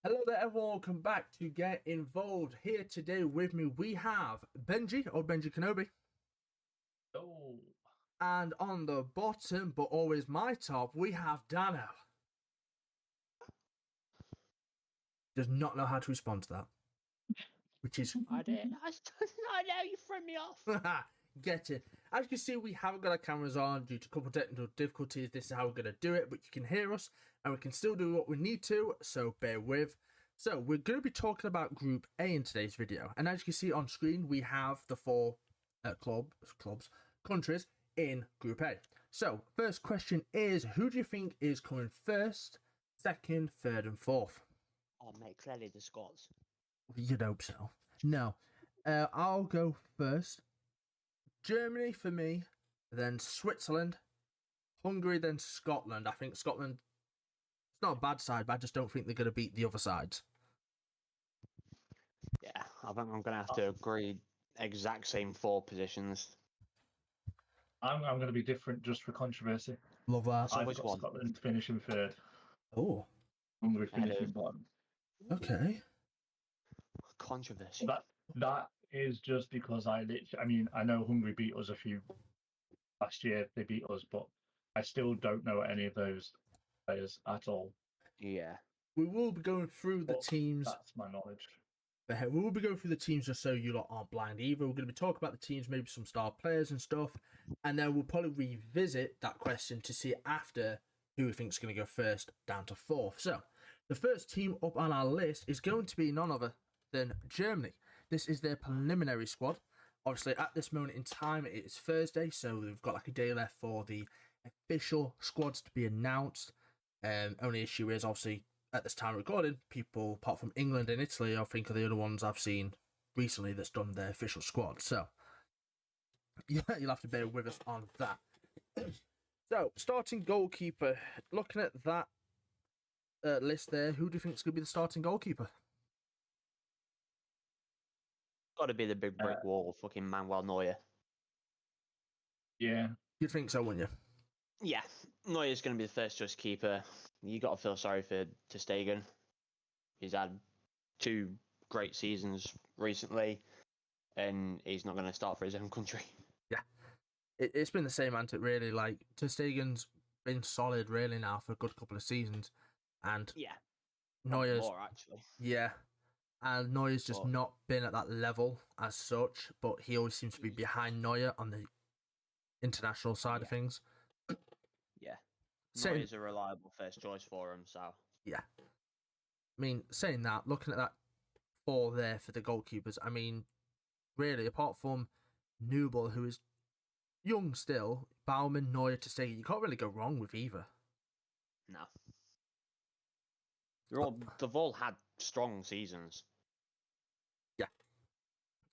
Hello there, everyone. Welcome back to Get Involved. Here today with me, we have Benji, or Benji Kenobi. Oh, And on the bottom, but always my top, we have Deano. Does not know how to respond to that. Which is... I did. I know you threw me off. Get it. As you can see, we haven't got our cameras on due to a couple of technical difficulties. This is how we're going to do it, but you can hear us, and we can still do what we need to, so bear with. So, we're going to be talking about Group A in today's video. And as you can see on screen, we have the four countries in Group A. So, first question is, who do you think is coming first, second, third, and fourth? Oh, mate, clearly the Scots. You'd hope so. No. I'll go first. Germany for me, then Switzerland, Hungary, then Scotland. I think Scotland, it's not a bad side, but I just don't think they're going to beat the other sides. Yeah, I think I'm going to have to agree. Exact same four positions. I'm going to be different just for controversy. Love that. So I've which got one? Scotland finishing third. Oh, Hungary finishing bottom. okay. Controversy. That is just because I know Hungary beat us last year. They beat us, but I still don't know any of those players at all. Yeah. We will be going through the teams. That's my knowledge. We will be going through the teams just so you lot aren't blind either. We're going to be talking about the teams, maybe some star players and stuff, and then we'll probably revisit that question to see after who we think is going to go first down to fourth. So, the first team up on our list is going to be none other than Germany. This is their preliminary squad. Obviously, at this moment in time, it is Thursday, so we've got like a day left for the official squads to be announced. Only issue is, obviously, at this time recording, people apart from England and Italy, I think, are the other ones I've seen recently that's done their official squad. So, yeah, you'll have to bear with us on that. So, starting goalkeeper. Looking at that list there, who do you think is going to be the starting goalkeeper? Got to be the big brick wall, fucking Manuel Neuer. Yeah. You'd think so, wouldn't you? Yeah, Neuer's going to be the first choice keeper. You got to feel sorry for ter Stegen. He's had 2 great seasons recently, and he's not going to start for his own country. Yeah. It's been the same, hasn't it, really? Like, ter Stegen's been solid, really, now for a good couple of seasons. And Yeah. Neuer's... More, actually. Yeah. And Neuer's just not been at that level as such, but he always seems to be behind Neuer on the international side of things. Yeah. Neuer's a reliable first choice for him, so... Yeah. I mean, saying that, looking at that 4 there for the goalkeepers, I mean, really, apart from Nubel, who is young still, Baumann, Neuer, ter Stegen, you can't really go wrong with either. No. They've all had strong seasons. Yeah.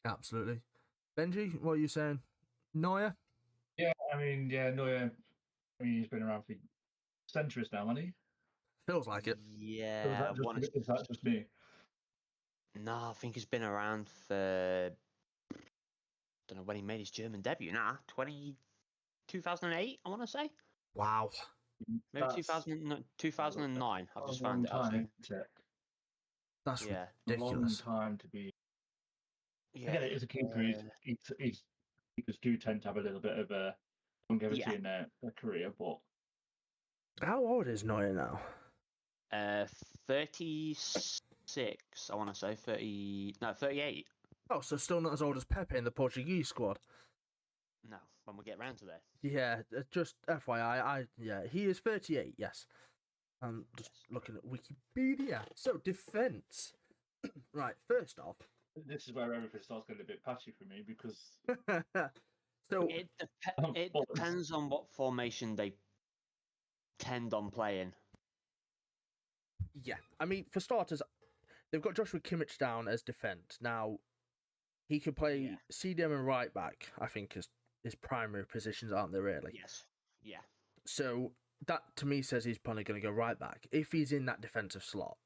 Absolutely. Benji, what are you saying? Neuer? Yeah, Neuer, he's been around for centuries now, hasn't he? Feels like it. Yeah. Is that just me? No, I think he's been around for... don't know when he made his German debut. 2008, I want to say. Wow. Maybe 2009. I've just found it. Time, isn't it? That's A ridiculous. long time to be... Yeah. I get it, as a keeper, keepers do tend to have a little bit of a longevity in their career, but... How old is Neuer now? 36, I want to say. 38. Oh, so still not as old as Pepe in the Portuguese squad. No, when we get round to that. Yeah, just FYI, he is 38, yes. I'm just looking at Wikipedia. So, defence. Right, first off... This is where everything starts getting a bit patchy for me, because... So It depends on what formation they tend on playing. Yeah, I mean, for starters, they've got Joshua Kimmich down as defence. Now, he could play CDM and right back, I think, as his primary positions, aren't they, really? Yes. Yeah. So, that to me says he's probably going to go right back, if he's in that defensive slot.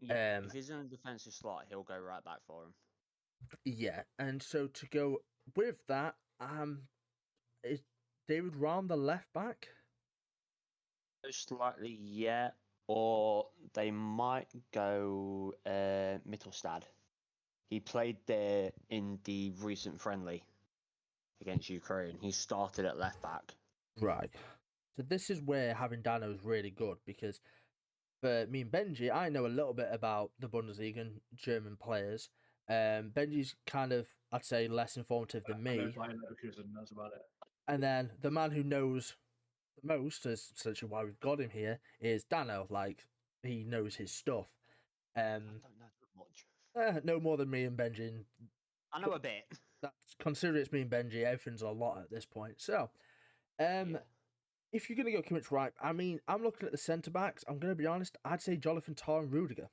Yeah, if he's in a defensive slot, he'll go right back for him. Yeah, and so to go with that, is David Raum the left back? Slightly, yeah. or they might go Mittelstad. He played there in the recent friendly against Ukraine. He started at left back. Right. So this is where having Dano is really good because for me and Benji, I know a little bit about the Bundesliga and German players. Benji's kind of, I'd say, less informative than I know me. Bayern Leverkusen, that's about it. And then the man who knows the most, is essentially why we've got him here, is Dano. Like, he knows his stuff. I don't know that much. No more than me and Benji. I know a bit. Consider it's me and Benji. Everything's a lot at this point. So, Yeah. if you're going to go Kimmich right, I mean, I'm looking at the centre backs. I'm going to be honest. I'd say Jonathan Tah and Rudiger.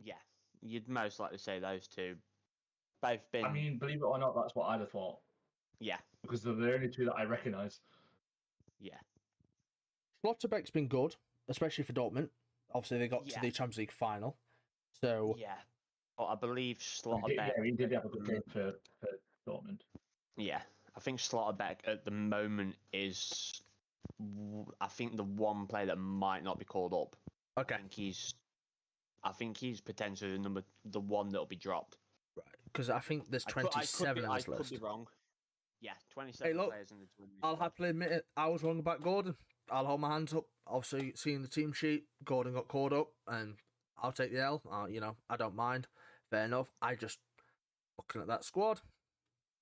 Yeah, you'd most likely say those two. Both been. I mean, believe it or not, that's what I'd have thought. Yeah. Because they're the only two that I recognise. Yeah. Schlotterbeck's been good, especially for Dortmund. Obviously, they got to the Champions League final. So yeah. But I believe He Schlotterbeck. did have a good game for Dortmund. Yeah, I think Schlotterbeck at the moment is, I think, the one player that might not be called up. okay, I think he's potentially the one that'll be dropped. right, because I think there's 27 on this I list. could be wrong. Yeah, 27 look, players in the 20. I'll happily admit it. I was wrong about Gordon. I'll hold my hands up. Obviously, seeing the team sheet, Gordon got called up, and I'll take the L. I don't mind. Fair enough. I just looking at that squad.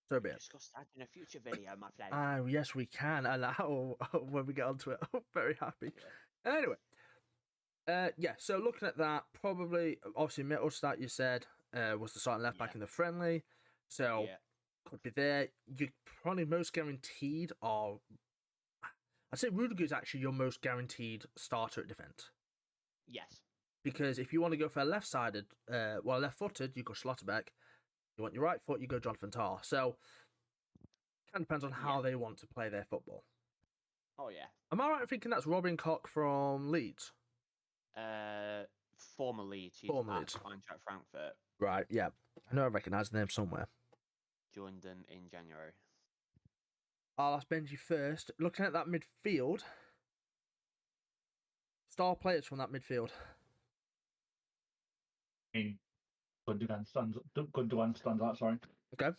So be it. Discuss that in a future video, my friend. Yes, we can. And when we get onto it, I'm very happy. Yeah. Anyway, so looking at that, probably, obviously, Mittelstadt, you said, was the starting left back in the friendly. So, could be there. You're probably most guaranteed are. I'd say Rudiger is actually your most guaranteed starter at defence. Yes. Because if you want to go for a left-sided, left-footed, you go Schlotterbeck. You want your right foot, you go Jonathan Tah. So, kind of depends on how they want to play their football. Oh, yeah. Am I right in thinking that's Robin Koch from Leeds? Former Leeds. He's Former at Leeds. Eintracht Frankfurt. Right, yeah. I know I recognise the name somewhere. Joined them in January. I'll ask Benji first. Looking at that midfield, star players from that midfield. I mean, Gundogan stands out, sorry. Okay.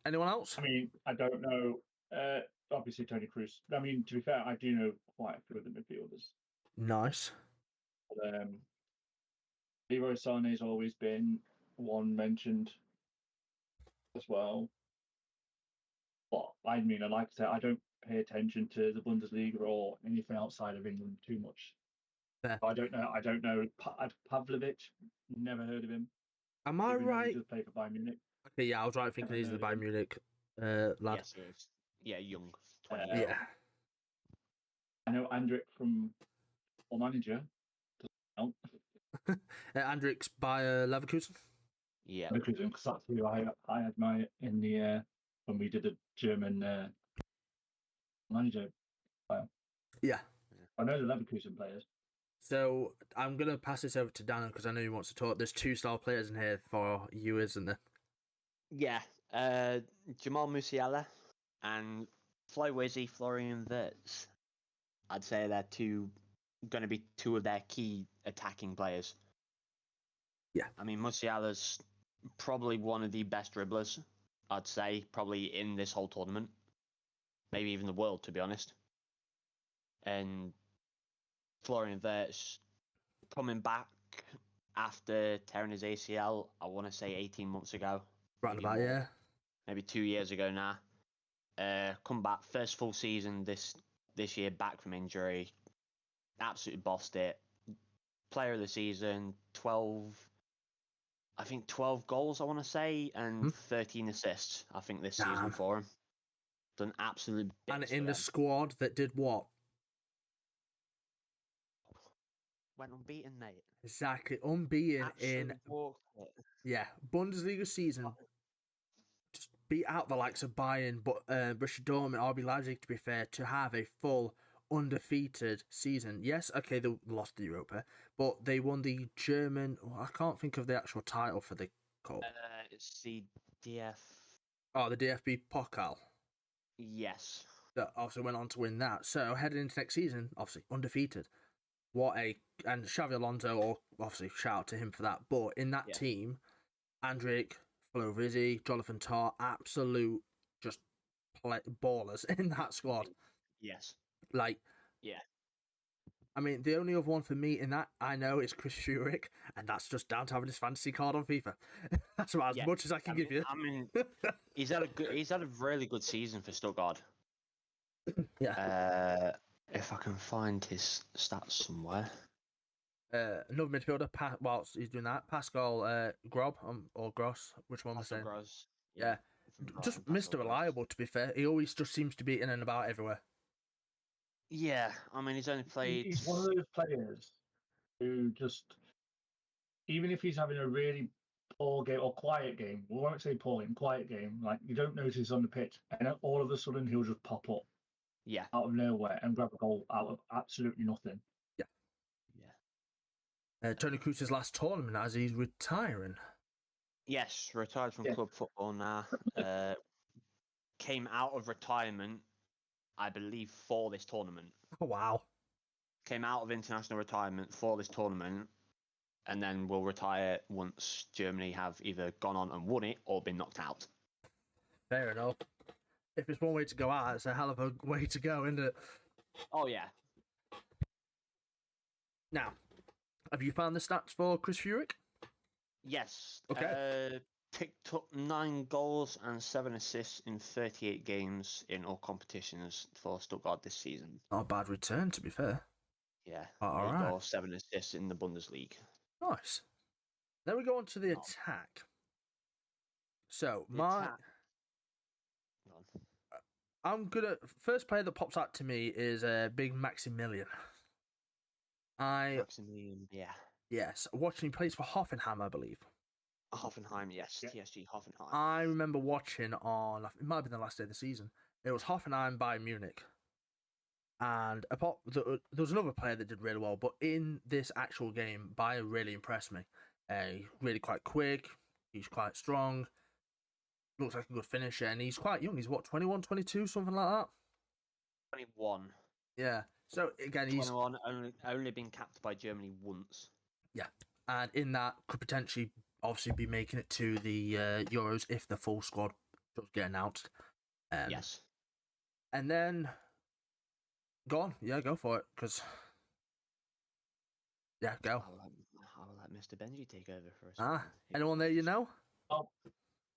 Anyone else? I mean, I don't know. Obviously, Tony Cruz. I mean, to be fair, I do know quite a few of the midfielders. Nice. But, Leroy Sané's always been one mentioned as well. But I mean, like I said, I don't pay attention to the Bundesliga or anything outside of England too much. Fair. I don't know. Pavlovic, never heard of him. Am I right? He does play for Bayern Munich. Okay, yeah, I was right thinking he's the Bayern Munich lad. Yes, he is. Yeah, young. 20 yeah. I know Andrik from All Manager. Andrik's by Leverkusen. Yeah. Leverkusen, because that's who I had in the when we did the German manager. Yeah. I know the Leverkusen players. So I'm gonna pass this over to Dan because I know he wants to talk. There's 2 star players in here for you, isn't there? Yeah. Jamal Musiala and Florian Wirtz. I'd say they're going to be 2 of their key attacking players. Yeah. I mean, Musiala's probably one of the best dribblers, I'd say, probably in this whole tournament. Maybe even the world, to be honest. And Florian Wirtz coming back after tearing his ACL, I want to say 18 months ago. Right about, yeah. Maybe 2 years ago now. Come back, first full season this year back from injury. Absolutely bossed it. Player of the season, 12 goals, I want to say, and 13 assists, I think, this season for him. Done absolute bits. And in the squad that did what? Went unbeaten, mate. Exactly, unbeaten Absolutely in Bundesliga season. Just beat out the likes of Bayern, but Borussia Dortmund, RB Leipzig, to be fair, to have a full undefeated season. Yes, okay, they lost the Europa, but they won the German. I can't think of the actual title for the cup. It's the DF. Oh, the DFB Pokal. Yes. That also went on to win that. So heading into next season, obviously undefeated. What a and Xavi Alonso, or obviously shout out to him for that. But in that Yeah. team, Andrić, Florizzi, Jonathan Tah, absolute just ballers in that squad. Yes. Like, Yeah. I mean, the only other one for me in that I know is Chris Furyk, and that's just down to having his fantasy card on FIFA. That's about as much as I can give you. I mean, he's had a really good season for Stuttgart. Yeah. If I can find his stats somewhere. Another midfielder, whilst he's doing that, Pascal Grob or Gross, which one was saying? Gross. Yeah. Just Mr. Reliable, to be fair. He always just seems to be in and about everywhere. Yeah, I mean, he's only played. He's one of those players who just, even if he's having a really poor game or quiet game, we won't say poor game, quiet game, like you don't notice on the pitch, and then all of a sudden he'll just pop up Yeah. out of nowhere and grab a goal out of absolutely nothing. Yeah. Tony Kroos's last tournament as he's retiring. Yes, retired from club football now. Came out of retirement, I believe, for this tournament. Oh, wow. Came out of international retirement for this tournament, and then will retire once Germany have either gone on and won it or been knocked out. Fair enough. If it's one way to go out, it's a hell of a way to go, isn't it? Oh, yeah. Now, have you found the stats for Chris Furyk? Yes. Okay. Picked up 9 goals and 7 assists in 38 games in all competitions for Stuttgart this season. Not a bad return, to be fair. Yeah. All 8 right. goals, 7 assists in the Bundesliga. Nice. Then we go on to the attack. So, I'm gonna first player that pops out to me is Big Maximilian. Maximilian, yeah. Yes, watching he plays for Hoffenheim, I believe. Hoffenheim, yes. Yeah. TSG Hoffenheim. I remember watching on, it might have been the last day of the season, it was Hoffenheim by Munich. And there was another player that did really well, but in this actual game, Bayer really impressed me. He's really quite quick, he's quite strong, looks like a good finisher, and he's quite young. He's what, 21, 22, something like that? 21. Yeah. So again, he's 21, only been capped by Germany once. Yeah. And in that, could potentially obviously be making it to the Euros if the full squad does get announced. Yes. And then, go on. Yeah, go for it. Because, yeah, go. I'll let Mr. Benji take over for a second. Anyone there you know?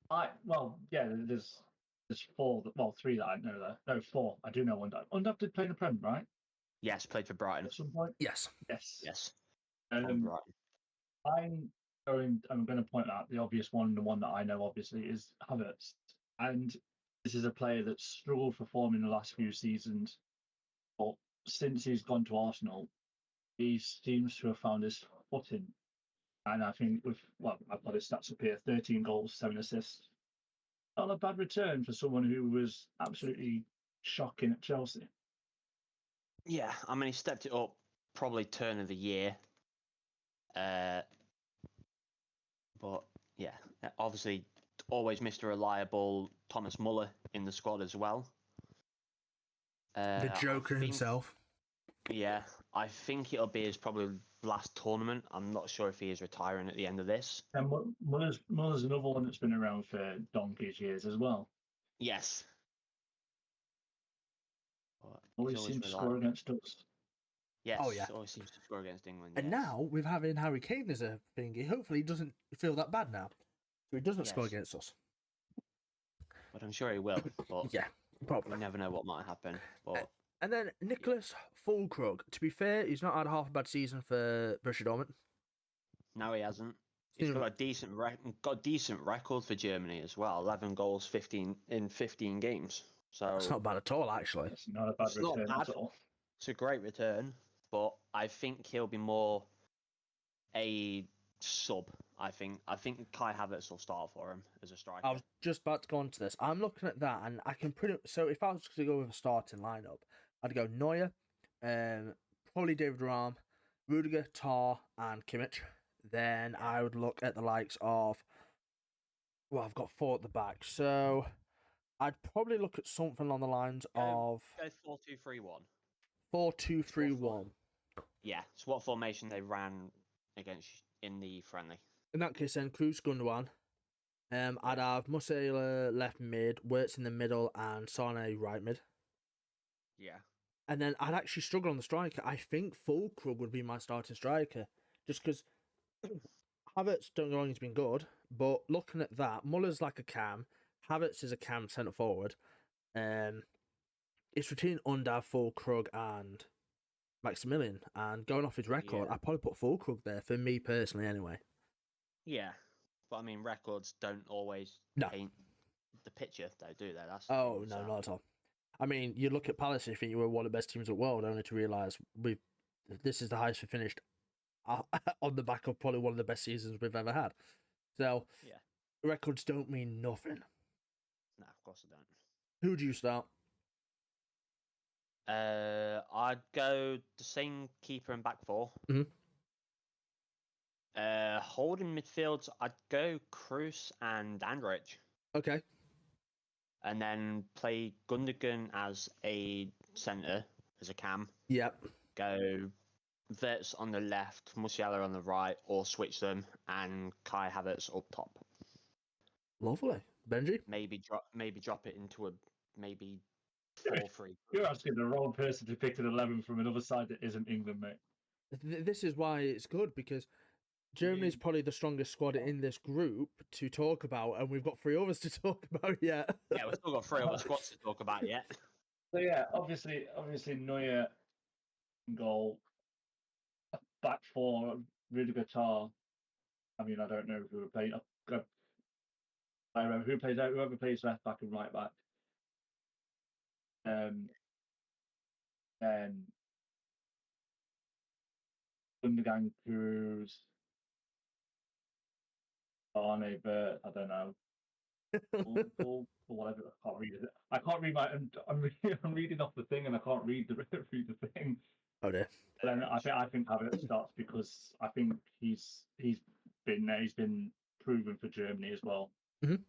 There's 4, 3 that I know there. No, 4. I do know one. Undaf did play in the Prem, right? Yes, played for Brighton. At some point? Yes. Yes. I'm going to point out the obvious one, the one that I know obviously is Havertz. And this is a player that's struggled for form in the last few seasons. But since he's gone to Arsenal, he seems to have found his footing. And I think I've got his stats up here, 13 goals, 7 assists. Not a bad return for someone who was absolutely shocking at Chelsea. Yeah, I mean, he stepped it up, probably turn of the year. But yeah, obviously, always Mr. Reliable Thomas Muller in the squad as well. The Joker himself. Yeah, I think it'll be his probably last tournament. I'm not sure if he is retiring at the end of this. And Muller's another one that's been around for donkey's years as well. Yes. Always seems to score against us. Yes, oh, yeah. Always seems to score against England. And now, with having Harry Kane as a thingy, hopefully he doesn't feel that bad now. So he doesn't score against us. But I'm sure he will. But yeah, probably. You never know what might happen. But and then Nicholas Füllkrug. To be fair, he's not had half a bad season for Borussia Dortmund. No, he hasn't. He's got a decent record for Germany as well. 11 goals, 15 games. So that's not bad at all, actually. It's not a bad return at all. It's a great return, but I think he'll be more a sub. I think Kai Havertz will start for him as a striker. I was just about to go on to this. I'm looking at that, and I can so if I was to go with a starting lineup, I'd go Neuer, probably David Raum, Rudiger, Tah, and Kimmich. Then I would look at the likes of, well, I've got 4 at the back, so I'd probably look at something on the lines of 4-2-3-1. 4-2-3-1. Yeah. So what formation they ran against in the friendly? In that case, then Cruz Gundogan. I'd have Musiala left mid, Wirtz in the middle, and Sane right mid. Yeah. And then I'd actually struggle on the striker. I think Fulkrug would be my starting striker, just because Havertz, don't get me wrong, he's been good, but looking at that, Muller's like a cam, Havertz is a cam centre forward. It's between Under, Fulkrug, and Maximilian. And going off his record, Yeah. I'd probably put Fulkrug there for me personally, anyway. Yeah. But I mean, records don't always No. paint the picture, though, do they? That's the Oh thing, no, so- not at all. I mean, you look at Palace, you think you were one of the best teams in the world, only to realise this is the highest we finished on the back of probably one of the best seasons we've ever had. So, Yeah. records don't mean nothing. No, of course I don't. Who do you start? I'd go the same keeper and back four. Mhm. Holding midfields, I'd go Cruz and Andrich. Okay. And then play Gundogan as a centre, as a cam. Yep. Go Wirtz on the left, Musiala on the right, or switch them, and Kai Havertz up top. Lovely. Benji? Maybe drop it into a maybe 4-3. You're asking the wrong person to pick an 11 from another side that isn't England, mate. This is why it's good, because Germany's probably the strongest squad in this group to talk about, and we've got 3 others to talk about yet. Yeah, we've still got 3 other squads to talk about yet. So yeah, obviously Neuer in goal, back four, really guitar. I mean, I don't know who would play. I remember who plays out. Whoever plays left back and right back. And Gundogan, Cruz, Barney, Bert. I don't know. Or whatever. I can't read it. I can't read my. I'm reading off the thing, and I can't read the thing. Oh dear. And then I think Havertz starts because I think he's been proven for Germany as well.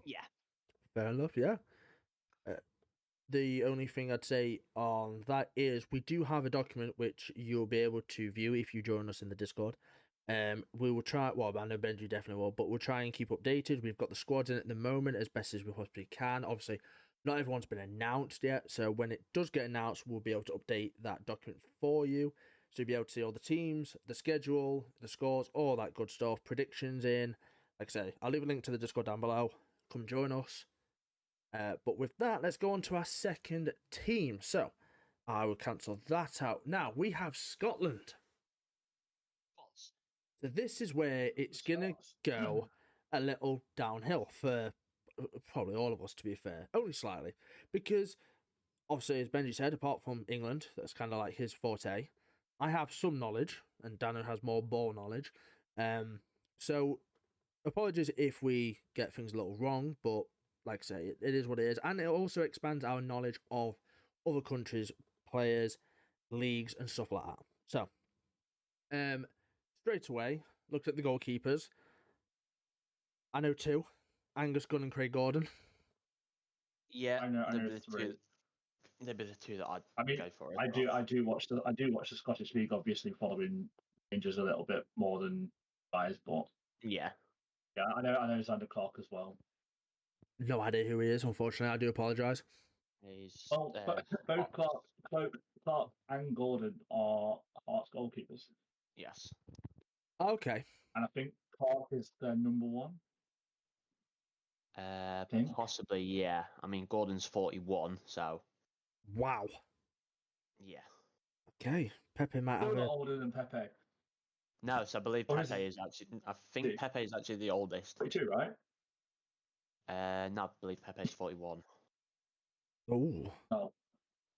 Yeah. Fair enough, yeah. The only thing I'd say on that is we do have a document which you'll be able to view if you join us in the Discord. We will try, well, I know Benji definitely will, but we'll try and keep updated. We've got the squads in at the moment as best as we possibly can. Obviously, not everyone's been announced yet, so when it does get announced, we'll be able to update that document for you. So you'll be able to see all the teams, the schedule, the scores, all that good stuff, predictions in. Like I say, I'll leave a link to the Discord down below. Come join us. But with that, let's go on to our second team. So I will cancel that out. Now we have Scotland. So this is where it's gonna go a little downhill for probably all of us, to be fair, only slightly, because obviously, as Benji said, apart from England, that's kind of like his forte. I have some knowledge, and Deano has more ball knowledge. So apologies if we get things a little wrong, but like I say, it is what it is, and it also expands our knowledge of other countries, players, leagues, and stuff like that. So, straight away, looked at the goalkeepers. I know 2, Angus Gunn and Craig Gordon. Yeah, I know they'd be the 3. two. They'd be the 2 that I'd I mean, go for. I do watch the Scottish League, obviously following Rangers a little bit more than guys, but Yeah. yeah, I know Xander Clark as well. No idea who he is, unfortunately. I do apologise. He's Well, both Clark and Gordon are Hearts goalkeepers, yes. Okay. and I think Clark is their number 1. think. Possibly, yeah. I mean, Gordon's 41, so Wow. yeah. Okay. Pepe might Still have not a... older than Pepe. No, so I believe Or is Pepe he? is actually. I think He? Pepe is actually the oldest. 42, right? No, I believe Pepe's 41. Oh. Oh,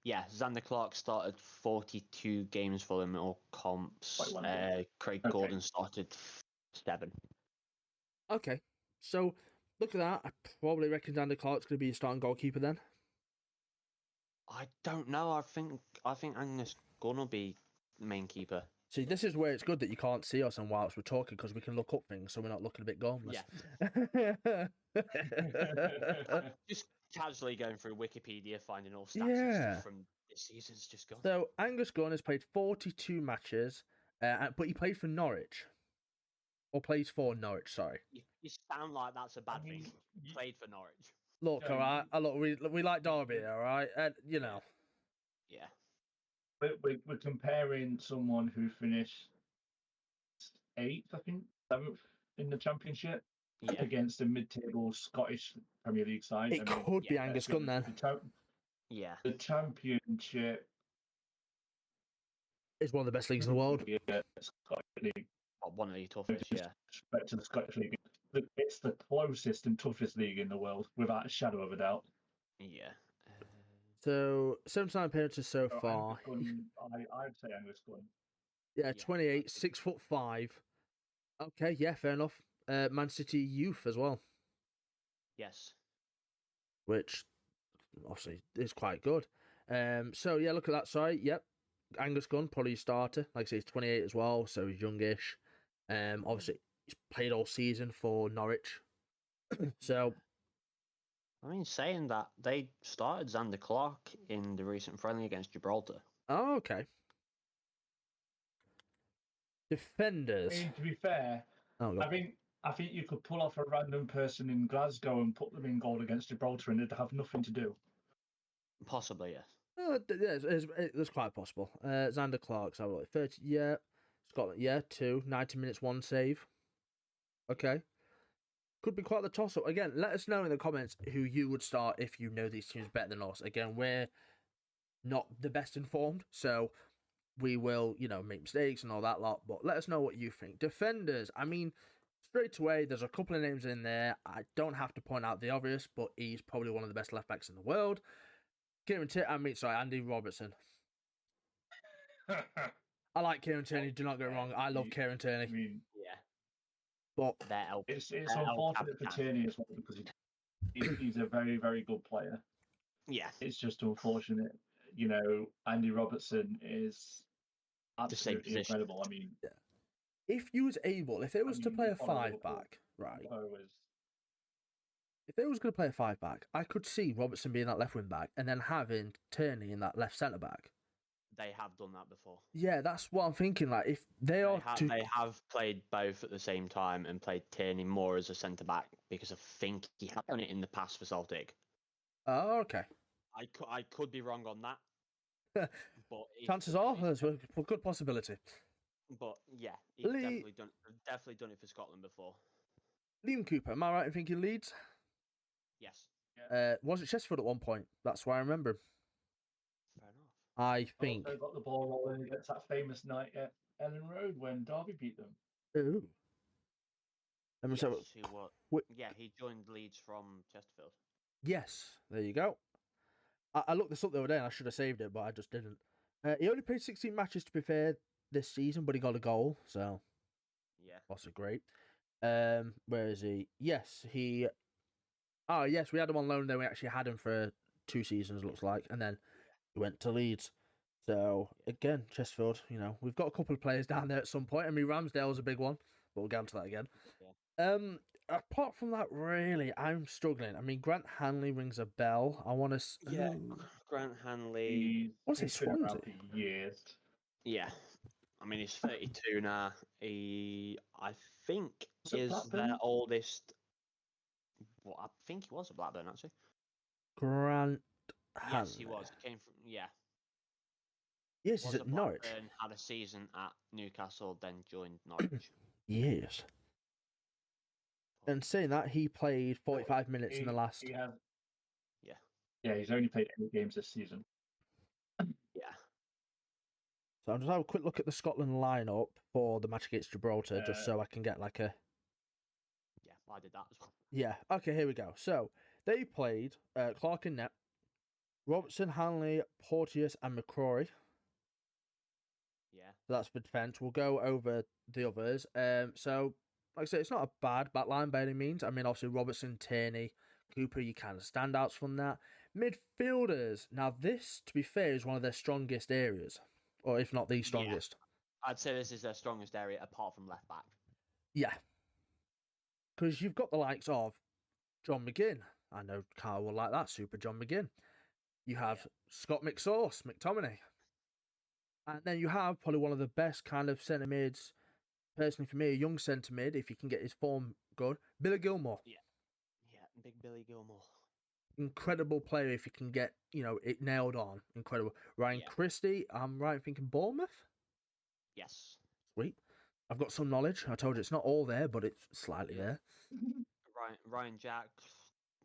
Yeah, Xander Clark started 42 games for them all comps. 41. Craig Okay. Gordon started 7. Okay. So, look at that. I probably reckon Xander Clark's going to be your starting goalkeeper then. I don't know. I think Angus Gunn will be the main keeper. See, this is where it's good that you can't see us and whilst we're talking, because we can look up things so we're not looking a bit gormless. Yeah. Just casually going through Wikipedia, finding all stats and Yeah. stuff from this season's just gone. So, Angus Gunn has played 42 matches But he played for Norwich. Or plays for Norwich, sorry. You sound like that's a bad mean, thing. Played for Norwich. Look, Yeah, all right. Look, we like Derby, all right? You know. Yeah. we're comparing someone who finished 8th, I think, 7th in the Championship Yeah. against a mid-table Scottish Premier League side. It could be yeah, Angus Gunn then. Yeah. The Championship It's one of the best leagues in the world. Scottish League. One of the toughest, yeah. Respect to the Scottish League. It's the closest and toughest league in the world, without a shadow of a doubt. Yeah. So 79 appearances so far. I'd say Angus Gunn. Yeah, 28, 6'5". Okay, yeah, fair enough. Man City youth as well, Yes. which obviously is quite good. So yeah, look at that side. Yep, Angus Gunn probably a starter. Like I say, he's 28 as well, so he's youngish. Obviously he's played all season for Norwich. So I mean, saying that, they started Xander Clark in the recent friendly against Gibraltar. oh, okay. Defenders. I mean, to be fair, Oh, God. I think you could pull off a random person in Glasgow and put them in goal against Gibraltar, and it'd have nothing to do. Possibly, yes. Yeah, it's quite possible. Xander Clark's have like 30. Yeah, Scotland. Yeah, 2 90 minutes, 1 save. Okay, could be quite the toss up. Again, let us know in the comments who you would start if you know these teams better than us. Again, we're not the best informed, so we will, make mistakes and all that lot. But let us know what you think. Defenders. I mean, straight away, there's a couple of names in there. I don't have to point out the obvious, but he's probably one of the best left backs in the world. Andy Robertson. I like Kieran Tierney. Do not get me wrong. I love Kieran Tierney. I mean, Yeah. But it's unfortunate for Tierney as well because he's a very, very good player. Yeah. It's just unfortunate. Andy Robertson is absolutely incredible. I mean, if it was to play a 5-back, right? If they was going to play a 5-back, I could see Robertson being that left wing back and then having Tierney in that left centre back. They have done that before. Yeah, that's what I'm thinking. Like, if they have played both at the same time and played Tierney more as a centre back because I think he had done it in the past for Celtic. Oh, okay. I could be wrong on that, but chances are there's a good possibility. But yeah, he's definitely done it for Scotland before. Liam Cooper, am I right in thinking Leeds? Yes. Was it Sheffield at one point? That's why I remember him. Fair enough. I think. Also got the ball rolling against that famous night at Ellen Road when Derby beat them. Ooh. Yeah, he joined Leeds from Chesterfield. Yes, there you go. I looked this up the other day and I should have saved it, but I just didn't. He only played 16 matches, to be fair, this season, but he got a goal, so yeah, also great. Where is he? Yes, he. Oh, yes, we had him on loan. Then we actually had him for 2 seasons, looks like, and then he went to Leeds. So again, Chesterfield. We've got a couple of players down there at some point. I mean, Ramsdale's a big one, but we'll get onto that again. Yeah. Apart from that, really, I'm struggling. I mean, Grant Hanley rings a bell. I want to. Yeah, Grant Hanley. What's his Swansea? Years. Yeah, I mean he's 32 now. I think, is their oldest. Well, I think he was a Blackburn actually. Grant Hanley. Yes, he was. He came from Yes, he's at Norwich. Had a season at Newcastle, then joined Norwich. Yes. And saying that, he played 45 minutes in the last. Yeah, he's only played 8 games this season. Yeah. So I'll just have a quick look at the Scotland lineup for the match against Gibraltar, just so I can get like a. Yeah, I did that as well. Yeah. Okay, here we go. So they played Clark in net, Robertson, Hanley, Porteous, and McCrory. Yeah. So that's for defence. We'll go over the others. So, like I said, it's not a bad back line by any means. I mean, obviously, Robertson, Tierney, Cooper, you kind of standouts from that. Midfielders. Now, this, to be fair, is one of their strongest areas, or if not the strongest. Yeah. I'd say this is their strongest area apart from left back. Yeah. Because you've got the likes of John McGinn. I know Carl will like that, Super John McGinn. You have Scott McSauce, McTominay. And then you have probably one of the best kind of centre mids, personally for me, a young centre mid, if he can get his form good, Billy Gilmore. Yeah, big Billy Gilmore. Incredible player if he can get, it nailed on. Incredible. Ryan Yeah. Christie, I'm right thinking Bournemouth? Yes. Sweet. I've got some knowledge. I told you it's not all there, but it's slightly there. Ryan Jack.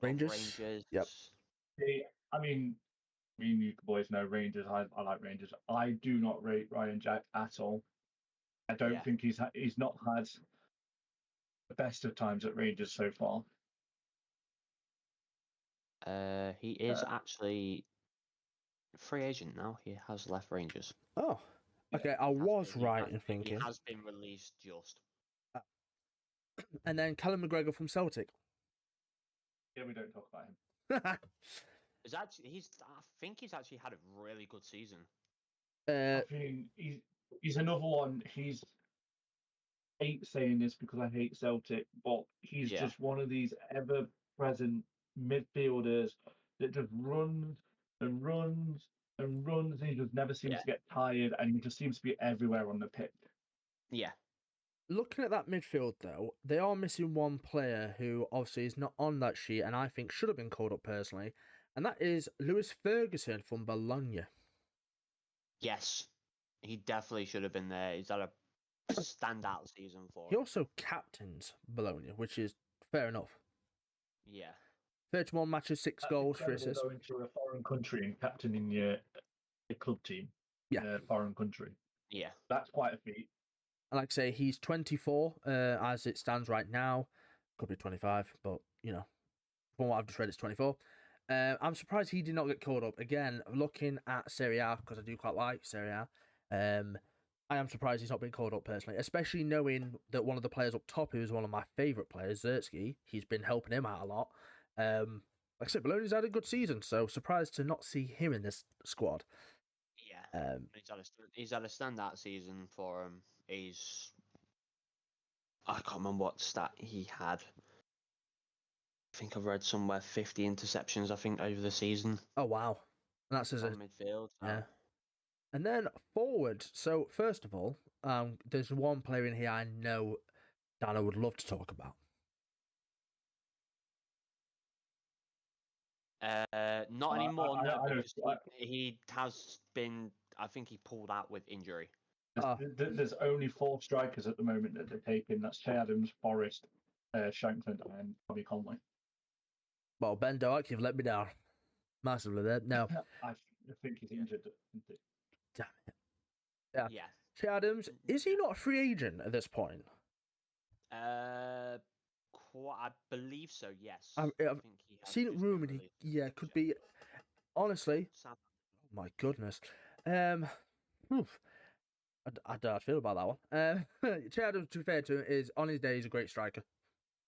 Rangers. Rangers. Yep. I mean, you boys know Rangers. I like Rangers. I do not rate Ryan Jack at all. I don't think he's not had the best of times at Rangers so far. He is actually free agent now. He has left Rangers. Oh, okay. I was right in thinking. He has been released just. And then Callum McGregor from Celtic. Yeah, we don't talk about him. I think he's actually had a really good season. I think he's another one. I hate saying this because I hate Celtic, but he's just one of these ever-present midfielders that just runs and runs and runs, and he just never seems to get tired, and he just seems to be everywhere on the pitch. Yeah. Looking at that midfield, though, they are missing one player who obviously is not on that sheet, and I think should have been called up personally, and that is Lewis Ferguson from Bologna. Yes, he definitely should have been there. He's had a standout season for He him. also captains Bologna, which is fair enough. Yeah. 31 matches, 6 goals, 3 assists. Going to a foreign country and captaining your club team in a foreign country. Yeah. That's quite a feat. And like I say, he's 24 as it stands right now. Could be 25, but, from what I've just read, it's 24. I'm surprised he did not get called up. Again, looking at Serie A, because I do quite like Serie A, I am surprised he's not been called up personally, especially knowing that one of the players up top, who is one of my favourite players, Zertsky, he's been helping him out a lot. Like I said, Bologna's had a good season, so surprised to not see him in this squad. Yeah, he's had a standout season for him. I can't remember what stat he had. I think I've read somewhere 50 interceptions, I think, over the season. Oh, wow. And that's as a midfield. So. Yeah. And then forward. So, first of all, there's one player in here I know Deano would love to talk about. Not anymore, because he has been, I think he pulled out with injury. There's only 4 strikers at the moment that they're taking. That's Che Adams, Forrest, Shankland, and Bobby Conley. Well, Ben Doak, you've let me down massively there. No. I think he's injured. Damn it. Yeah. Che Adams, is he not a free agent at this point? I believe so, yes. I've think he has seen it rumoured. Could be. Honestly, oh my goodness. I don't know how I feel about that one. Che Adams, to be fair to him, is on his day, he's a great striker.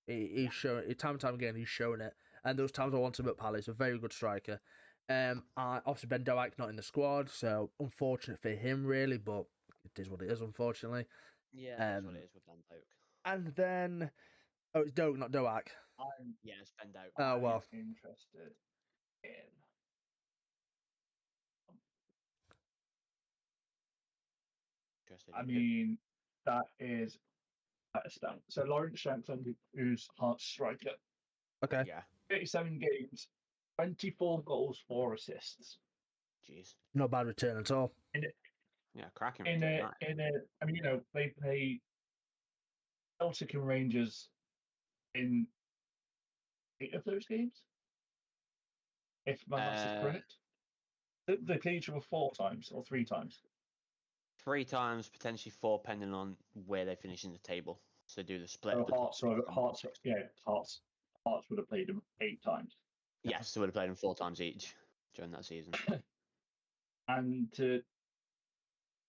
He's shown it time and time again. He's shown it, and those times I want him at Palace, a very good striker. Obviously Ben Doak not in the squad, so unfortunate for him, really. But it is what it is, unfortunately. Yeah, that's what it is with Ben Doak. And then, it's Doak, not Doak. Yeah, it's Ben Doak. Oh well. I'm interested in. I mean, that is a stamp. So Lawrence Shankland, who's Hearts striker. Okay. Yeah. 37 games, 24 goals, 4 assists. Jeez. Not bad return at all. Cracking return. I mean, they play Celtic and Rangers in 8 of those games, if my maths is correct. They play each other 4 times or 3 times. 3 times, potentially 4, depending on where they finish in the table. So do the split. Hearts would have played them 8 times. Yes, they would have played them 4 times each during that season. And to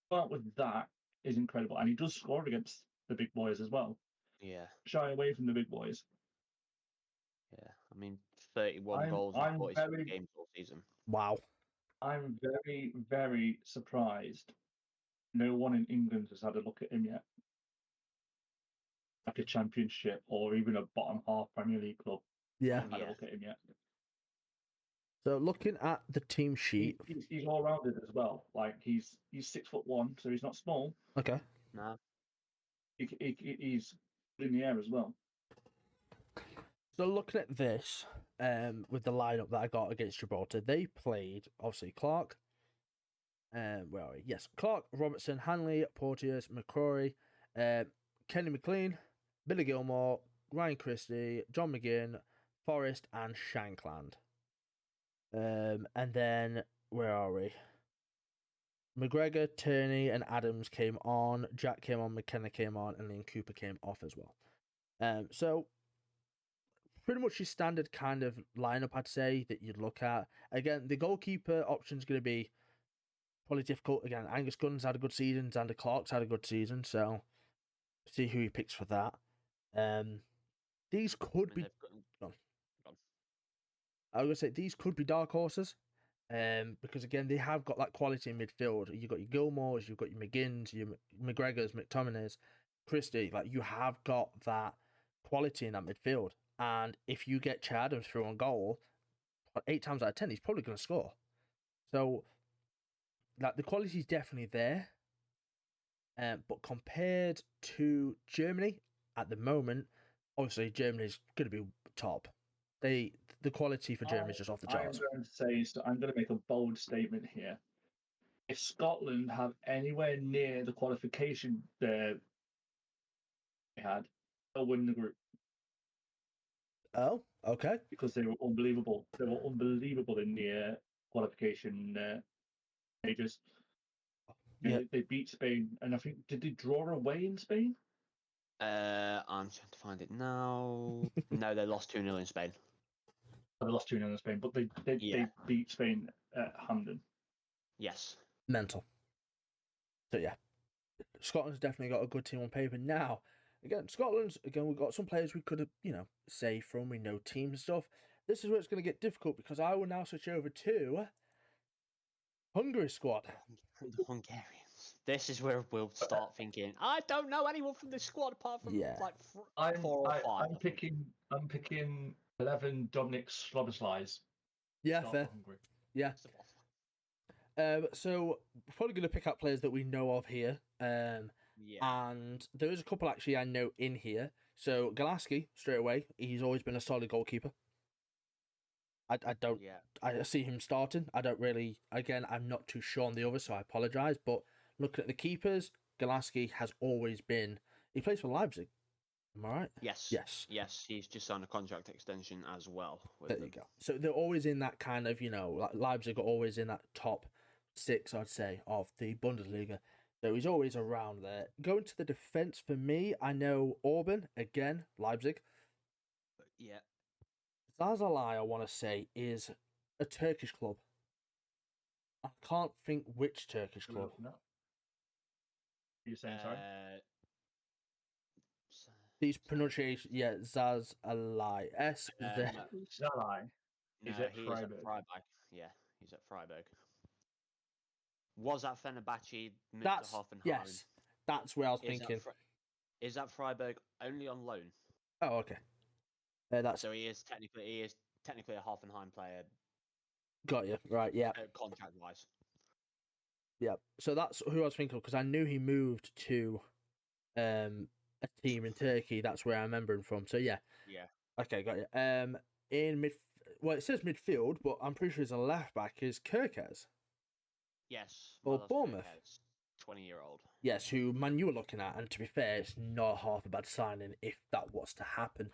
start with that is incredible. And he does score against the big boys as well. Yeah. Shy away from the big boys. Yeah. I mean, 31 goals in 47 games all season. Wow. I'm very, very surprised no one in England has had a look at him yet. Like a Championship or even a bottom half Premier League club. Yeah. Had a look at him yet. So looking at the team sheet, He's all rounded as well. Like he's 6'1", so he's not small. okay. No. He's in the air as well. So looking at this, with the lineup that I got against Gibraltar, they played obviously Clark. Where are we? Yes, Clark, Robertson, Hanley, Porteous, McCrory, Kenny McLean, Billy Gilmore, Ryan Christie, John McGinn, Forrest, and Shankland. And then where are we? McGregor, Turney, and Adams came on. Jack came on. McKenna came on, and then Cooper came off as well. So pretty much your standard kind of lineup, I'd say, that you'd look at. Again, the goalkeeper option is going to be probably difficult. Again, Angus Gunn's had a good season. Xander Clark's had a good season, so see who he picks for that. These could be. I was gonna say these could be dark horses, because again they have got that quality in midfield. You've got your Gilmores, you've got your McGinns, your McGregors, McTominays, Christie. Like you have got that quality in that midfield, and if you get Chad Adams through on goal, 8 times out of 10 he's probably going to score. So, like the quality is definitely there. But compared to Germany at the moment, obviously Germany's going to be top. The quality for Germany is just off the charts. I'm going to make a bold statement here. If Scotland have anywhere near the qualification they had, they'll win the group. Oh, okay. Because they were unbelievable. They were unbelievable in the qualification stages. Yeah. They beat Spain, and I think did they draw away in Spain? I'm trying to find it now. No, they lost 2-0 in Spain. They lost 2-0 in Spain, but they beat Spain at Hampden. Yes. Mental. So yeah, Scotland's definitely got a good team on paper. Now, again, we've got some players we could have, say from, we know teams and stuff. This is where it's going to get difficult because I will now switch over to Hungary squad. The Hungarians. This is where we'll start thinking. I don't know anyone from this squad apart from like 4 or 5. I'm picking 11 Dominic Sloboslies. Yeah, fair. Yeah. So we're probably going to pick out players that we know of here. And there is a couple actually I know in here. So Galaski, straight away, he's always been a solid goalkeeper. I see him starting. I don't really, again, I'm not too sure on the others, so I apologise. But looking at the keepers, Galaski has always been, he plays for Leipzig. Am I right? Yes. Yes, he's just signed a contract extension as well. There you go. So they're always in that kind of, like Leipzig are always in that top 6, I'd say, of the Bundesliga. So he's always around there. Going to the defence for me, I know Orban, again, Leipzig. Yeah. Zazalai, I want to say, is a Turkish club. I can't think which Turkish club. You're saying sorry? These pronunciations, yeah, Zazalai. Zalai. He's at Freiburg. Yeah, he's at Freiburg. Was at Fenerbahce, moved to Hoffenheim. Yes, that's where I was thinking. Is that Freiburg only on loan? Oh, okay. So he is technically a Hoffenheim player. Got you right, yeah. Contract wise. Yeah, so that's who I was thinking of because I knew he moved to a team in Turkey. That's where I remember him from. So yeah. Yeah. Okay, got you. It says midfield, but I'm pretty sure he's a left back. Is Kirkes? Yes. Or Bournemouth? 20-year-old. Yes, who man you were looking at, and to be fair, it's not half a bad signing if that was to happen.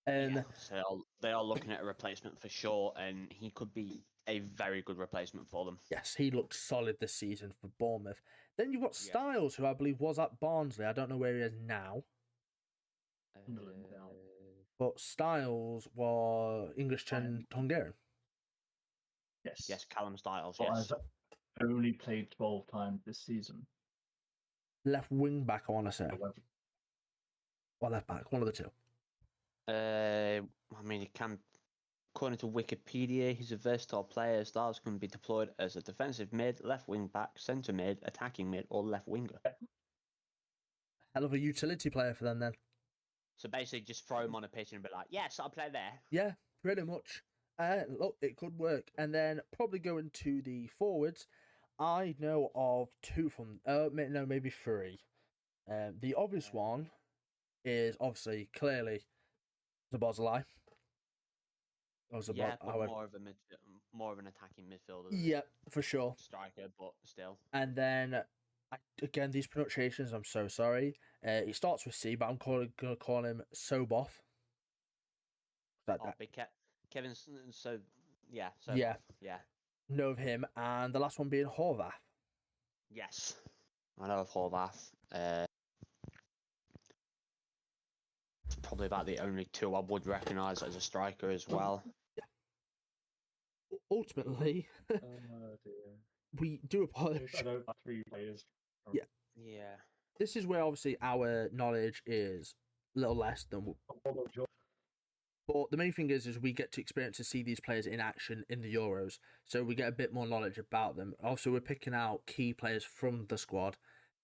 So they are looking at a replacement for sure, and he could be a very good replacement for them. Yes, he looked solid this season for Bournemouth. Then you've got Styles, who I believe was at Barnsley. I don't know where he is now. But Styles was English turned Hungarian. Yes, Callum Styles. But yes, only played 12 times this season. Left wing back, I want to say. Or left back, one of the two. I mean, he can. According to Wikipedia, he's a versatile player. Styles can be deployed as a defensive mid, left wing back, centre mid, attacking mid, or left winger. Hell of a utility player for them then. So basically, just throw him on a pitch and be like, "Yes, I'll play there." Yeah, pretty much. Look, it could work. And then probably going to the forwards. I know of two from. No, maybe three. The obvious one is obviously clearly Zabozlai. Yeah, but more of an attacking midfielder than Yeah, for sure. striker, but still. And then again, these pronunciations, I'm so sorry. It starts with C, but I'm gonna call him Soboth. Big Kevin. So yeah, Yeah. Yeah. Know of him, and the last one being Horvath. Yes, I know of Horvath. It's probably about the only two I would recognise as a striker as well. Ultimately, Oh dear. we do apologize. I know about 3 players. Yeah. Yeah. This is where obviously our knowledge is a little less than. But the main thing is we get to experience to see these players in action in the Euros, so we get a bit more knowledge about them. Also, we're picking out key players from the squad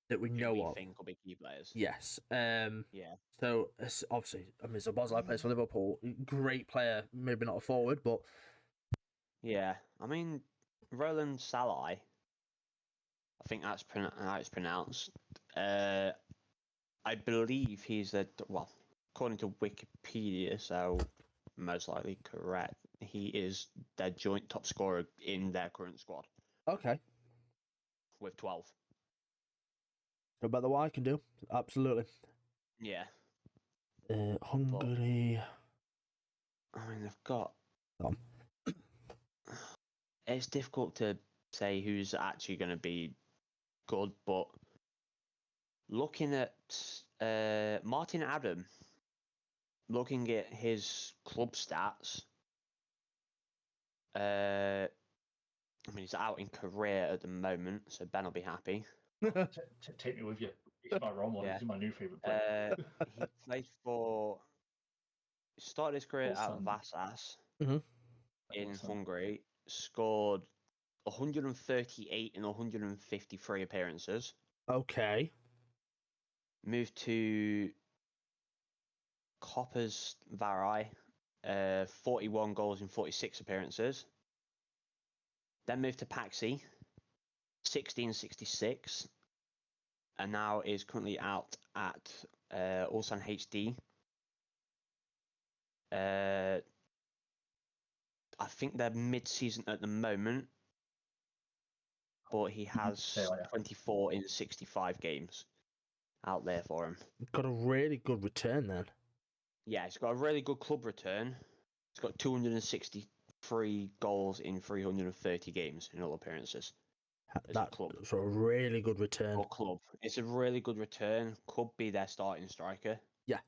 that we know of. Think will be key players. Yes. Yeah. So obviously, I mean, Zabozlai plays for Liverpool. Great player, maybe not a forward, but yeah. I mean, Roland Salai. I think that's how it's pronounced. I believe he's according to Wikipedia, so most likely correct. He is their joint top scorer in their current squad. Okay. With 12. No matter what I can do, absolutely. Yeah. Hungary. I mean, they've got. Um. It's difficult to say who's actually going to be good, but looking at Martin Adam, looking at his club stats, I mean, he's out in Korea at the moment, so Ben will be happy. Take me with you. He's my role model. Yeah. He's my new favourite player. He played for. Started his career out of Vasas in Hungary. Scored 138 and 153 appearances. Okay. Moved to Coppers Varai, 41 goals in 46 appearances. Then moved to Paxi, 1666, and now is currently out at Ulsan HD. I think they're mid-season at the moment, but he has 24 in 65 games out there for him. Got a really good return then. Yeah, he's got a really good club return. He's got 263 goals in 330 games in all appearances. That's a really good return. For club. It's a really good return. Could be their starting striker. Yeah,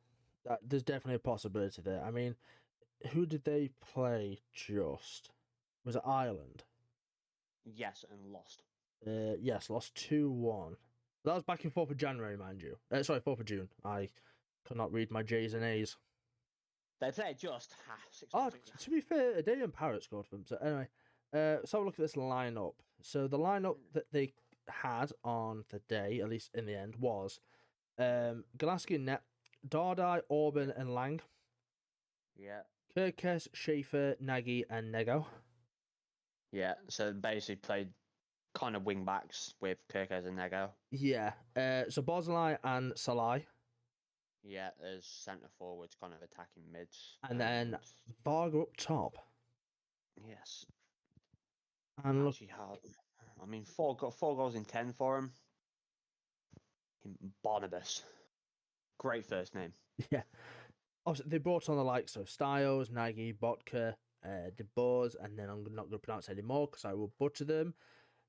there's definitely a possibility there. I mean, who did they play just? Was it Ireland? Yes, and lost. Yes, lost 2-1. That was back in 4th of January, mind you. Sorry, 4th of June. I could not read my J's and A's. They played just 6 to be fair, a day in Parrot scored for them. So anyway, let's have a look at this lineup. So the lineup that they had on the day, at least in the end, was Galaski, Net, Dardai, Orban, and Lang. Yeah. Kirkes, Schaefer, Nagy, and Nego. Yeah, so basically played kind of wing backs with Kirkes and Nego. Yeah, so Boslai and Salai. Yeah, there's centre forwards, kind of attacking mids. And then Varga up top. Yes. And look, I mean, got 4 goals in 10 for him. Barnabas. Great first name. Yeah. Obviously, they brought on the likes of Styles, Nagy, Botka, De Boers, and then I'm not going to pronounce any more because I will butcher them.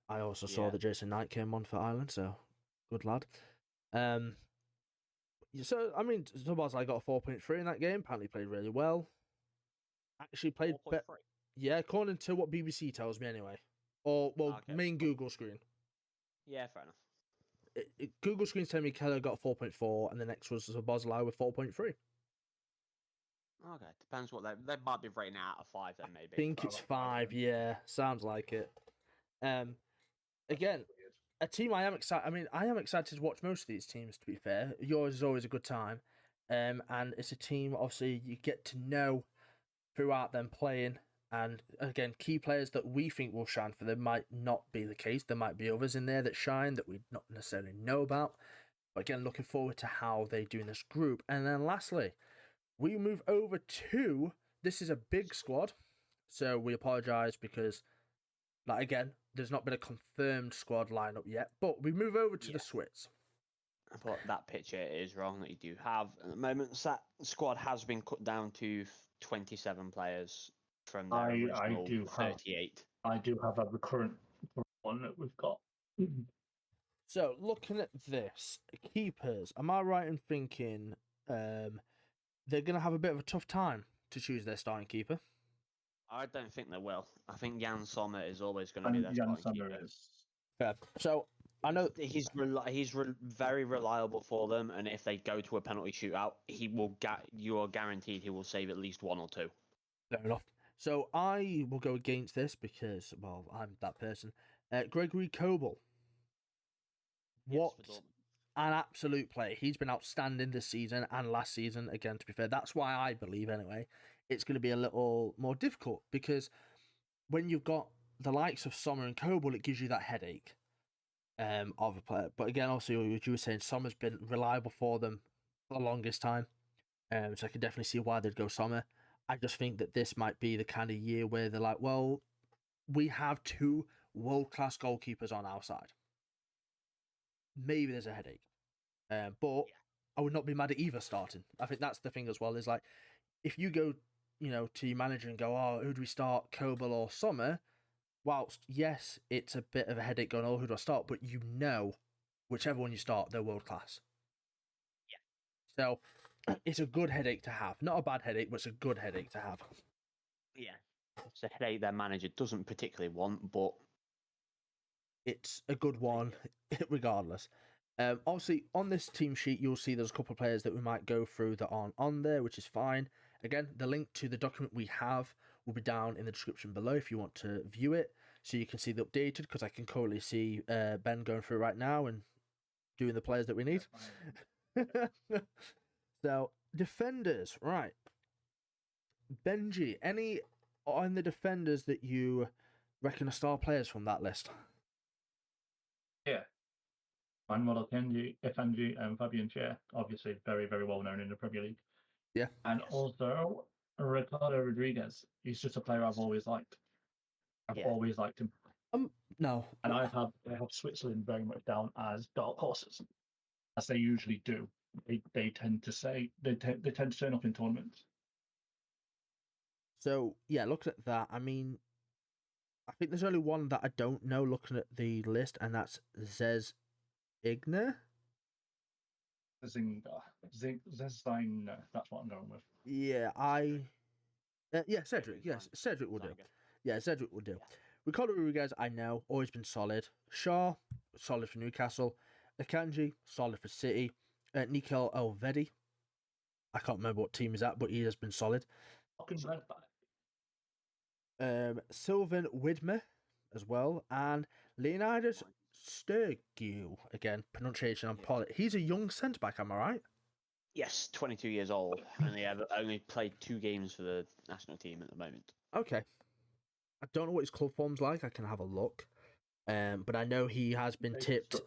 I also saw that Jason Knight came on for Ireland, so good lad. So, I mean, Zabozlai got a 4.3 in that game. Apparently played really well. Actually played... Yeah, according to what BBC tells me anyway. Or, well, main Google screen. Yeah, fair enough. Google screen's telling me Keller got 4.4, and the next was Zabozlai with 4.3. Okay, depends what they might be rating out of 5 then, maybe. I think it's 5, yeah. Sounds like it. Again, a team I am excited. I mean, I am excited to watch most of these teams. To be fair, yours is always a good time, and it's a team. Obviously, you get to know throughout them playing And again, key players that we think will shine for them might not be the case. There might be others in there that shine that we not necessarily know about. But again, looking forward to how they do in this group. And then lastly, we move over to, this is a big squad. So we apologise because, like, again, there's not been a confirmed squad lineup yet. But we move over to the Swits. But that picture is wrong that you do have at the moment. That squad has been cut down to 27 players from their original 38. I do have a current one that we've got. So looking at this, keepers, am I right in thinking they're going to have a bit of a tough time to choose their starting keeper? I don't think they will. I think Jan Sommer is always going to be their starting keeper. Fair. So I know he's very reliable for them, and if they go to a penalty shootout, you are guaranteed he will save at least one or two. Fair enough. So I will go against this because, well, I'm that person. Gregory Kobel. What an absolute player. He's been outstanding this season and last season. Again, to be fair, that's why I believe, anyway, it's going to be a little more difficult because when you've got the likes of Sommer and Kobel, it gives you that headache of a player. But again, also, what you were saying, Sommer's been reliable for them for the longest time. So I can definitely see why they'd go Sommer. I just think that this might be the kind of year where they're like, well, we have two world-class goalkeepers on our side. Maybe there's a headache. But I would not be mad at either starting. I think that's the thing as well, is like, if you go, to your manager and go, oh, who do we start, Kobel or Sommer? Whilst, yes, it's a bit of a headache going, oh, who do I start? But whichever one you start, they're world-class. Yeah. So, it's a good headache to have. Not a bad headache, but it's a good headache to have. Yeah. It's a headache their manager doesn't particularly want, but it's a good one regardless. Obviously, on this team sheet, you'll see there's a couple of players that we might go through that aren't on there, which is fine. Again, the link to the document we have will be down in the description below if you want to view it, so you can see the updated, because I can currently see Ben going through right now and doing the players that we need. So, defenders, right. Benji, any on the defenders that you reckon are star players from that list? Yeah. Manuel Akanji, and Fabian Schär, obviously very, very well known in the Premier League. Yeah. And also Ricardo Rodriguez. He's just a player I've always liked. I've always liked him. No. And I have Switzerland very much down as dark horses, as they usually do. They tend to say they tend to turn up in tournaments. So yeah, looking at that, I mean, I think there's only one that I don't know looking at the list, and that's Zez Igner. Zezina, that's what I'm going with. Yeah, Cedric. Yes, Cedric will do. Yeah, Cedric will do. Yeah. Ricardo Rodriguez, I know, always been solid. Shaw, solid for Newcastle. Akanji, solid for City. Nikel Elvedi, I can't remember what team he's at, but he has been solid. Sylvan Widmer as well, and Leonidas Sturgill, again, pronunciation on Polly. He's a young centre back, am I right? Yes, 22 years old, and they have only played 2 games for the national team at the moment. Okay. I don't know what his club form's like. I can have a look. But I know he has been tipped.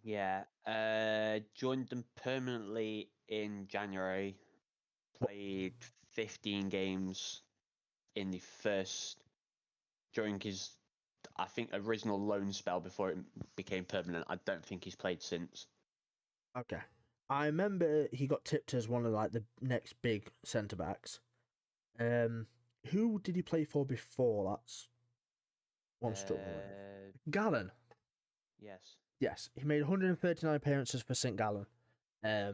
Yeah. Joined them permanently in January. Played 15 games in the first, during his, I think, original loan spell before it became permanent. I don't think he's played since. Okay. I remember he got tipped as one of like the next big centre backs. Who did he play for before? That's one struck. Gallen. Yes. Yes, he made 139 appearances for St. Gallen. Yeah.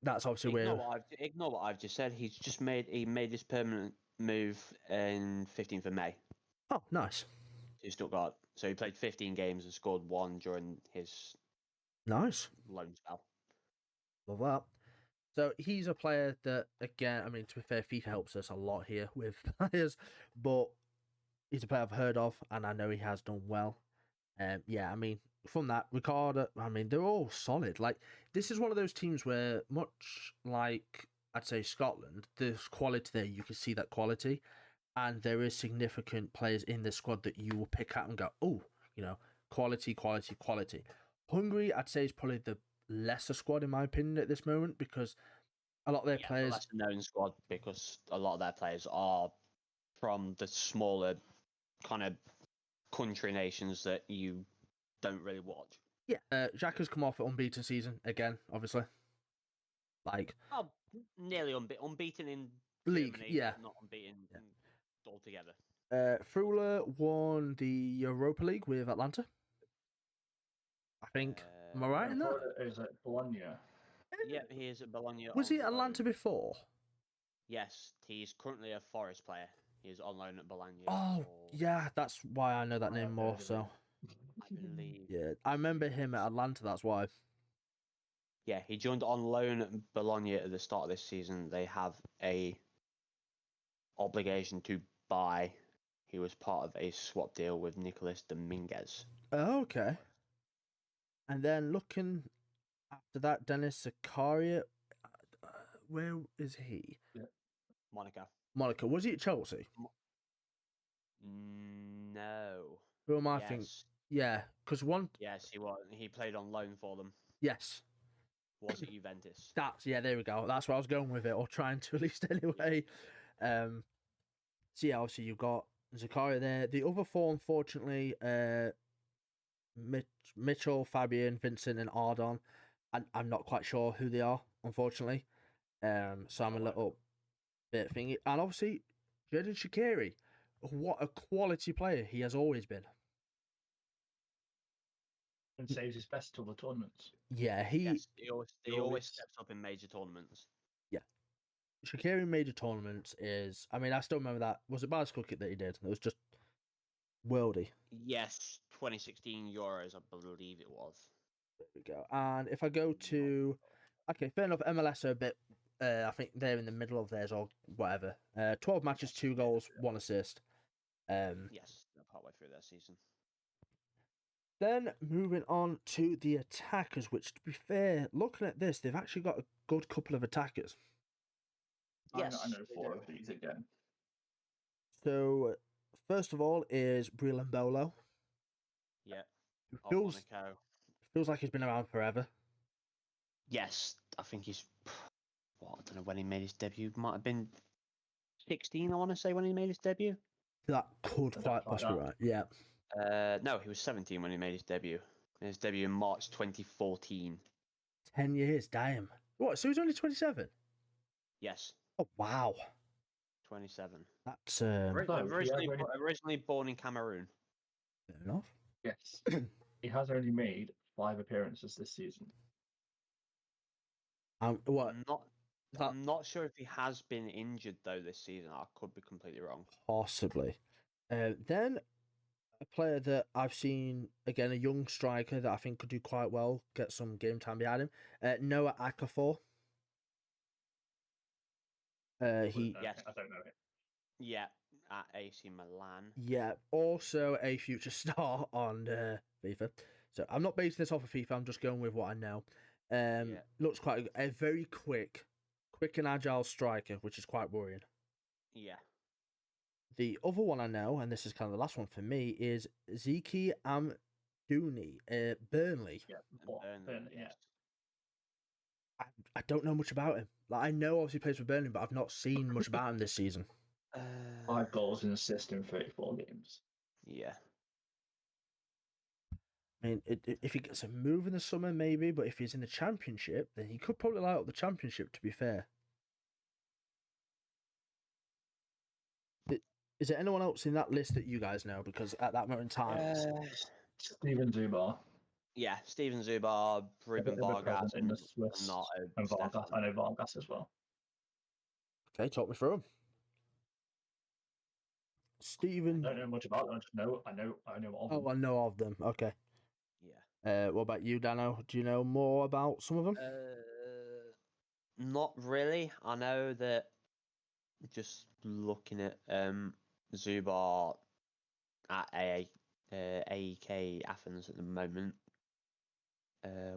That's obviously weird. Ignore what I've just said. He made this permanent move in 15th of May. Oh, nice. To Stuttgart. So he played 15 games and scored 1 during his nice loan spell. Love that. So he's a player that, again, I mean, to be fair, FIFA helps us a lot here with players, but he's a player I've heard of, and I know he has done well. Yeah, I mean, from that, Ricardo, I mean, they're all solid. Like, this is one of those teams where, much like I'd say Scotland, there's quality there. You can see that quality, and there is significant players in the squad that you will pick out and go, oh, quality, quality, quality. Hungary, I'd say, is probably the lesser squad in my opinion at this moment because a lot of their The players. lesser known squad because a lot of their players are from the smaller kind of country nations that you don't really watch. Yeah, Xhaka's come off an unbeaten season again, obviously. Oh, nearly unbeaten in League, Germany, yeah. but not unbeaten altogether. Frula won the Europa League with Atlanta. I think. Am I right in that? Is it Bologna? Yeah, he is at Bologna. Was he at Atlanta before? Yes, he's currently a Forest player. He's on loan at Bologna. Oh, yeah, that's why I know that name more. So, I believe. yeah, I remember him at Atlanta. That's why. Yeah, he joined on loan at Bologna at the start of this season. They have a obligation to buy. He was part of a swap deal with Nicolas Dominguez. Oh, okay. And then looking after that, Dennis Zakaria. Where is he? Yeah. Monaco. Was he at Chelsea? No. Who am I thinking? Yeah, because one. Yes, he was. He played on loan for them. Yes. Was it Juventus? There we go. That's where I was going with it, or trying to at least anyway. So yeah, obviously you've got Zakaria there. The other four, unfortunately, Mitchell, Fabian, Vincent, and Ardon. I'm not quite sure who they are, unfortunately. So I'm a little bit thingy. And obviously, Xherdan Shaqiri, what a quality player he has always been. And saves his best till the tournaments. Yeah, he always steps up in major tournaments. Yeah. Shaqiri major tournaments is, I mean, I still remember that. Was it bicycle kit that he did? It was just worldy. Yes, 2016 Euros, I believe it was. There we go. And if I go to, okay, fair enough, MLS are a bit, I think they're in the middle of theirs or whatever. 12 matches, 2 goals, 1 assist. Yes, they're partway through their season. Then moving on to the attackers, which to be fair, looking at this, they've actually got a good couple of attackers. Yes, I know 4 of these again. So, first of all is Breland Bolo. Yeah. Feels like he's been around forever. Yes, I think he's. I don't know when he made his debut. Might have been 16, I want to say, when he made his debut. That could quite possibly right. Yeah. No, he was 17 when he made his debut. His debut in March 2014. 10 years, damn. What? So he's only 27? Yes. Oh wow. 27. That's originally born in Cameroon. Fair enough. Yes. He has only made 5 appearances this season. What? I'm not sure if he has been injured though this season. I could be completely wrong. Possibly. Then a player that I've seen, again, a young striker that I think could do quite well, get some game time behind him. Noah Okafor. Yes. I don't know him. Yeah, at AC Milan. Yeah, also a future star on FIFA. So I'm not basing this off of FIFA. I'm just going with what I know. Looks quite a very quick and agile striker, which is quite worrying. Yeah. The other one I know, and this is kind of the last one for me, is Zeki Amdouni, Burnley. Yeah, Burnley, yeah. I don't know much about him. Like, I know obviously he plays for Burnley, but I've not seen much about him this season. 5 goals and assists in 34 games. Yeah. I mean, if he gets a move in the summer, maybe, but if he's in the Championship, then he could probably light up the Championship, to be fair. Is there anyone else in that list that you guys know? Because at that moment in time... Steven Zubar. Yeah, Steven Zubar, Ruben Vargas, in the Swiss, and Vargas. I know Vargas as well. Okay, talk me through him. Steven... I don't know much about them. I know of them. Oh, I know of them. Okay. Yeah. What about you, Dano? Do you know more about some of them? Not really. I know that just looking at Zubar at AEK Athens at the moment.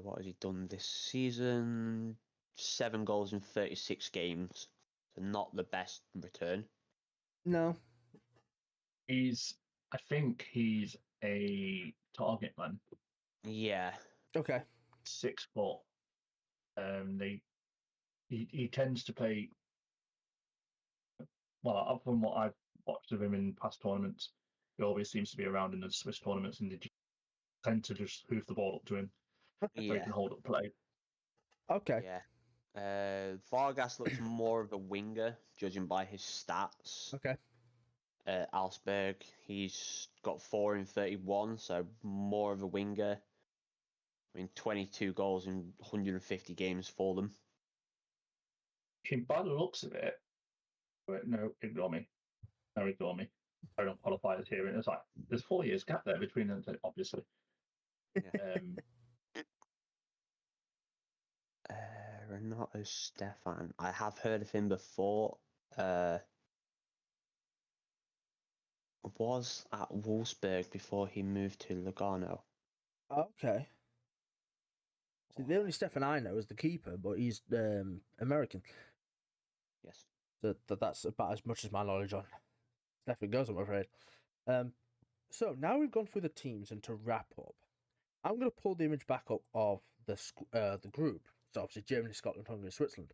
What has he done this season? 7 goals in 36 games. So not the best return. No. I think he's a target man. Yeah. Okay. 6 foot. He tends to play. Well, from what I've watched of him in past tournaments, he always seems to be around in the Swiss tournaments, and they tend to just hoof the ball up to him so he Yeah. can hold up play. Okay. Yeah. Vargas looks more of a winger, judging by his stats. Okay. Alsberg, he's got 4 in 31, so more of a winger. I mean, 22 goals in 150 games for them. By the looks of it, but no, ignore me. No, ignore me. I don't qualify as here. It's like there's 4 years gap there between them, obviously. Yeah. Renato Stefan. I have heard of him before. Was at Wolfsburg before he moved to Lugano. Okay. See, the only Stefan I know is the keeper, but he's American. Yes. So that's about as much as my knowledge on Stefan goes, I'm afraid. So now we've gone through the teams, and to wrap up, I'm going to pull the image back up of the group. So obviously Germany, Scotland, Hungary, Switzerland.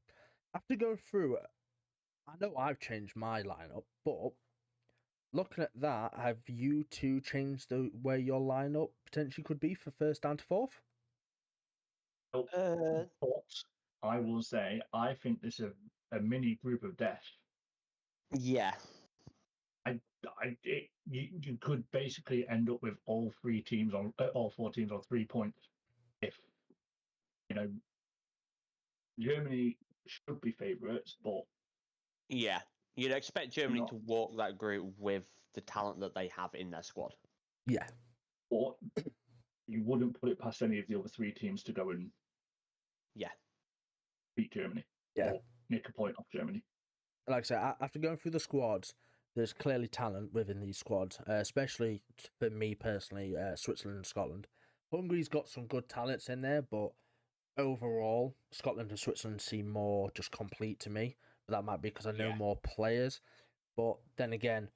After going through, I know I've changed my lineup, but looking at that, have you two changed the way your lineup potentially could be for first down to fourth? But I will say, I think this is a mini group of death. Yeah. You could basically end up with all 4 teams on 3 points if Germany should be favourites, but Yeah. You'd expect Germany Not- to walk that group with the talent that they have in their squad. Yeah. but you wouldn't put it past any of the other 3 teams to go and beat Germany. Yeah. Or make a point off Germany. Like I said, after going through the squads, there's clearly talent within these squads, especially for me personally, Switzerland and Scotland. Hungary's got some good talents in there, but overall, Scotland and Switzerland seem more just complete to me. But that might be because I know more players. But then again,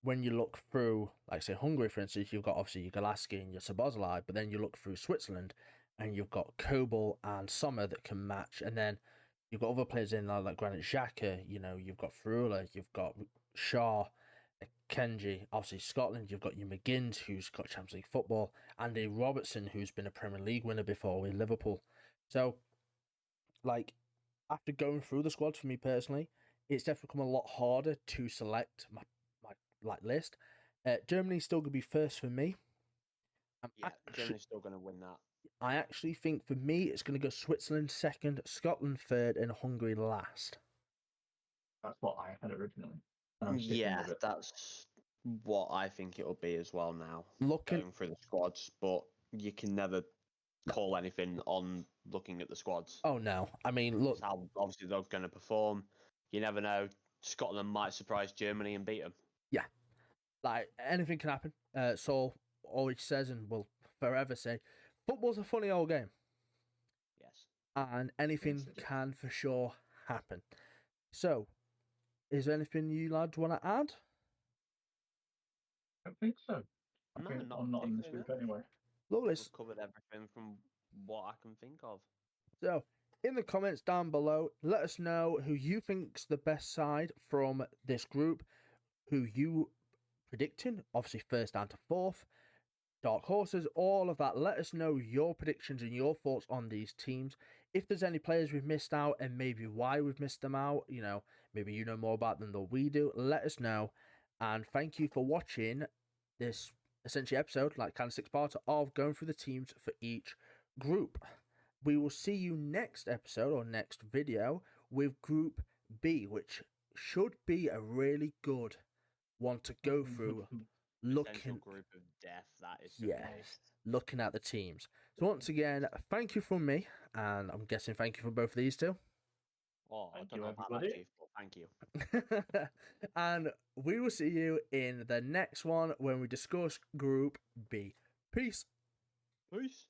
when you look through, like say Hungary, for instance, you've got obviously your Golaski and your Sabozlai, but then you look through Switzerland, and you've got Kobel and Sommer that can match, and then you've got other players in like Granit Xhaka, you've got Frula, you've got Shaw, Kenji. Obviously, Scotland, you've got your McGinn, who's got Champions League football, Andy Robertson, who's been a Premier League winner before with Liverpool. So, like, after going through the squad for me personally, it's definitely become a lot harder to select my list. Germany's still going to be first for me. Germany's still going to win that. I actually think for me, it's going to go Switzerland second, Scotland third, and Hungary last. That's what I had originally. Yeah, that's what I think it'll be as well now. Going through the squads, but you can never call anything on looking at the squads. Oh, no. I mean, look. It's how obviously they're going to perform. You never know. Scotland might surprise Germany and beat them. Yeah. Like, anything can happen. Saul always says, and will forever say, football's a funny old game. Yes. And anything can for sure happen. So, is there anything you lads want to add? I don't think so. No, I'm not in this group anyway. Lovely. We've covered everything from what I can think of. So, in the comments down below, let us know who you think's the best side from this group, who you predicting, obviously first down to fourth, dark horses, all of that. Let us know your predictions and your thoughts on these teams. If there's any players we've missed out and maybe why we've missed them out, maybe you know more about them than we do, let us know. And thank you for watching this essentially episode, like kind of 6-part of going through the teams for each group. We will see you next episode or next video with Group B, which should be a really good one to go through. Potential group of death, that is looking at the teams. So once again, thank you from me, and I'm guessing thank you from both of these two. Oh, I don't know about that, Chief, but thank you. And we will see you in the next one when we discuss Group B. Peace. Peace.